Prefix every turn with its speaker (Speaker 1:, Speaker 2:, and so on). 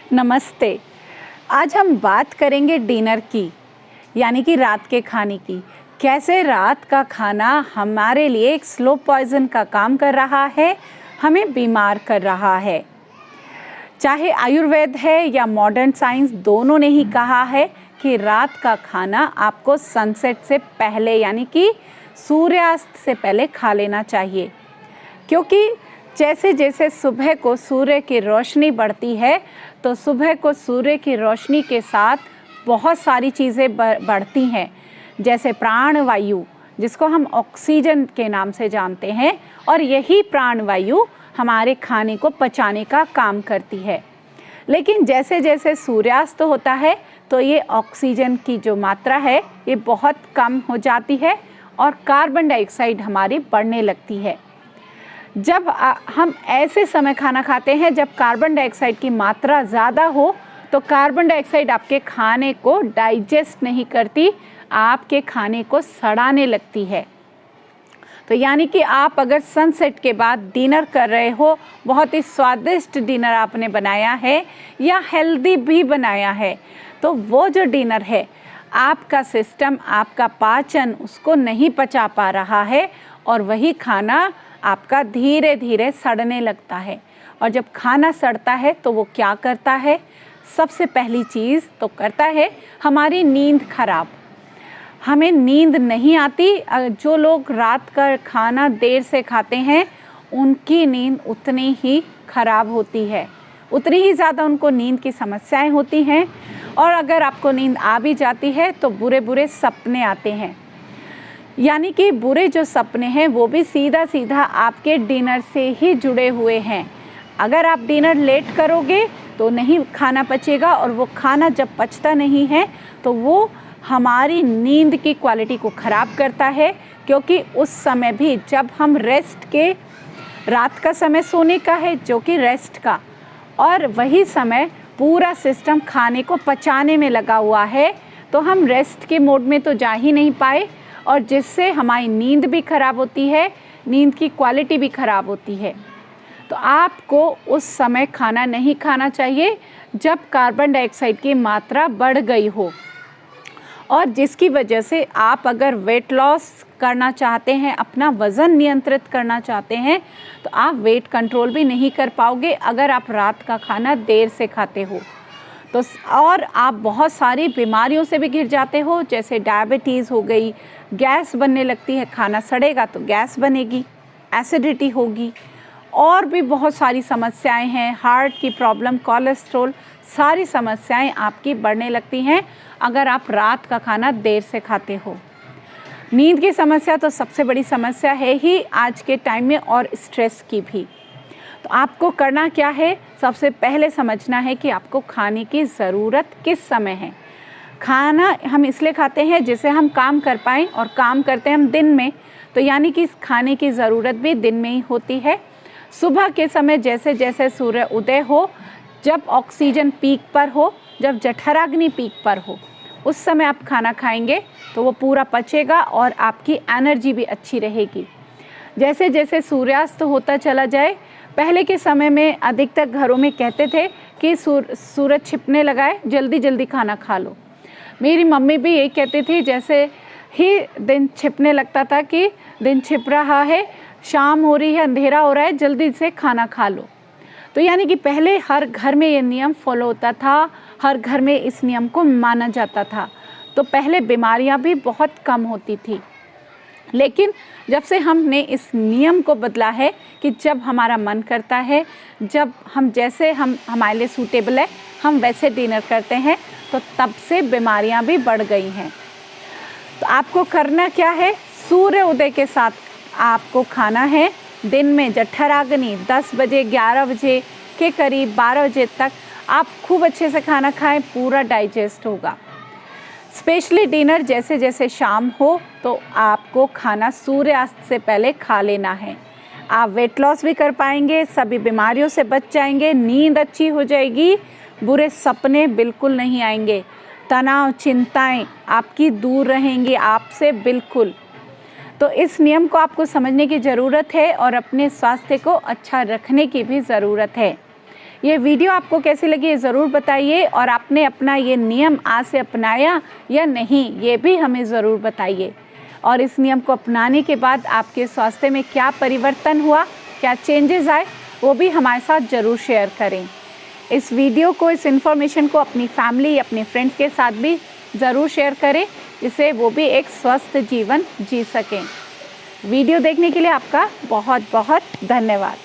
Speaker 1: नमस्ते। आज हम बात करेंगे डिनर की, यानी कि रात के खाने की। कैसे रात का खाना हमारे लिए एक स्लो पॉइजन का काम कर रहा है, हमें बीमार कर रहा है। चाहे आयुर्वेद है या मॉडर्न साइंस, दोनों ने ही कहा है कि रात का खाना आपको सनसेट से पहले, यानी कि सूर्यास्त से पहले खा लेना चाहिए। क्योंकि जैसे जैसे सुबह को सूर्य की रोशनी बढ़ती है, तो सुबह को सूर्य की रोशनी के साथ बहुत सारी चीज़ें बढ़ती हैं, जैसे प्राणवायु, जिसको हम ऑक्सीजन के नाम से जानते हैं, और यही प्राणवायु हमारे खाने को पचाने का काम करती है। लेकिन जैसे जैसे सूर्यास्त होता है तो ये ऑक्सीजन की जो मात्रा है ये बहुत कम हो जाती है और कार्बन डाइऑक्साइड हमारी बढ़ने लगती है। जब हम ऐसे समय खाना खाते हैं जब कार्बन डाइऑक्साइड की मात्रा ज़्यादा हो, तो कार्बन डाइऑक्साइड आपके खाने को डाइजेस्ट नहीं करती, आपके खाने को सड़ाने लगती है। तो यानी कि आप अगर सनसेट के बाद डिनर कर रहे हो, बहुत ही स्वादिष्ट डिनर आपने बनाया है या हेल्दी भी बनाया है, तो वो जो डिनर है आपका सिस्टम, आपका पाचन उसको नहीं पचा पा रहा है और वही खाना आपका धीरे धीरे सड़ने लगता है। और जब खाना सड़ता है तो वो क्या करता है? सबसे पहली चीज़ तो करता है हमारी नींद खराब। हमें नींद नहीं आती। जो लोग रात का खाना देर से खाते हैं उनकी नींद उतनी ही खराब होती है, उतनी ही ज़्यादा उनको नींद की समस्याएं होती हैं। और अगर आपको नींद आ भी जाती है तो बुरे बुरे सपने आते हैं, यानी कि बुरे जो सपने हैं वो भी सीधा सीधा आपके डिनर से ही जुड़े हुए हैं। अगर आप डिनर लेट करोगे तो नहीं खाना पचेगा, और वो खाना जब पचता नहीं है तो वो हमारी नींद की क्वालिटी को ख़राब करता है। क्योंकि उस समय भी जब हम रेस्ट के, रात का समय सोने का है जो कि रेस्ट का, और वही समय पूरा सिस्टम खाने को पचाने में लगा हुआ है, तो हम रेस्ट के मोड में तो जा ही नहीं पाए, और जिससे हमारी नींद भी खराब होती है, नींद की क्वालिटी भी खराब होती है। तो आपको उस समय खाना नहीं खाना चाहिए जब कार्बन डाइऑक्साइड की मात्रा बढ़ गई हो, और जिसकी वजह से आप अगर वेट लॉस करना चाहते हैं, अपना वज़न नियंत्रित करना चाहते हैं, तो आप वेट कंट्रोल भी नहीं कर पाओगे अगर आप रात का खाना देर से खाते हो। तो और आप बहुत सारी बीमारियों से भी घिर जाते हो, जैसे डायबिटीज़ हो गई, गैस बनने लगती है, खाना सड़ेगा तो गैस बनेगी, एसिडिटी होगी, और भी बहुत सारी समस्याएं हैं, हार्ट की प्रॉब्लम, कोलेस्ट्रॉल, सारी समस्याएं आपकी बढ़ने लगती हैं अगर आप रात का खाना देर से खाते हो। नींद की समस्या तो सबसे बड़ी समस्या है ही आज के टाइम में, और स्ट्रेस की भी। तो आपको करना क्या है? सबसे पहले समझना है कि आपको खाने की ज़रूरत किस समय है। खाना हम इसलिए खाते हैं जिससे हम काम कर पाएँ, और काम करते हैं हम दिन में, तो यानी कि इस खाने की ज़रूरत भी दिन में ही होती है। सुबह के समय जैसे जैसे सूर्य उदय हो, जब ऑक्सीजन पीक पर हो, जब जठराग्नि पीक पर हो, उस समय आप खाना खाएंगे तो वो पूरा पचेगा और आपकी एनर्जी भी अच्छी रहेगी। जैसे जैसे सूर्यास्त होता चला जाए, पहले के समय में अधिकतर घरों में कहते थे कि सूरज छिपने लगा है, जल्दी जल्दी खाना खा लो। मेरी मम्मी भी यही कहती थी, जैसे ही दिन छिपने लगता था कि दिन छिप रहा है, शाम हो रही है, अंधेरा हो रहा है, जल्दी से खाना खा लो। तो यानी कि पहले हर घर में ये नियम फॉलो होता था, हर घर में इस नियम को माना जाता था, तो पहले बीमारियां भी बहुत कम होती थी। लेकिन जब से हमने इस नियम को बदला है कि जब हमारा मन करता है, जब हम जैसे हमारे लिए सूटेबल है हम वैसे डिनर करते हैं, तो तब से बीमारियां भी बढ़ गई हैं। तो आपको करना क्या है? सूर्य उदय के साथ आपको खाना है। दिन में जठराग्नि 10 बजे 11 बजे के करीब 12 बजे तक आप खूब अच्छे से खाना खाएं, पूरा डाइजेस्ट होगा। स्पेशली डिनर जैसे जैसे शाम हो तो आपको खाना सूर्यास्त से पहले खा लेना है। आप वेट लॉस भी कर पाएंगे, सभी बीमारियों से बच जाएंगे, नींद अच्छी हो जाएगी, बुरे सपने बिल्कुल नहीं आएंगे, तनाव चिंताएं आपकी दूर रहेंगी आपसे बिल्कुल। तो इस नियम को आपको समझने की ज़रूरत है और अपने स्वास्थ्य को अच्छा रखने की भी ज़रूरत है। ये वीडियो आपको कैसी लगी ये ज़रूर बताइए, और आपने अपना ये नियम आज से अपनाया या नहीं ये भी हमें ज़रूर बताइए। और इस नियम को अपनाने के बाद आपके स्वास्थ्य में क्या परिवर्तन हुआ, क्या चेंजेस आए, वो भी हमारे साथ ज़रूर शेयर करें। इस वीडियो को, इस इन्फॉर्मेशन को अपनी फैमिली, अपने फ्रेंड्स के साथ भी ज़रूर शेयर करें, जिससे वो भी एक स्वस्थ जीवन जी सकें। वीडियो देखने के लिए आपका बहुत बहुत धन्यवाद।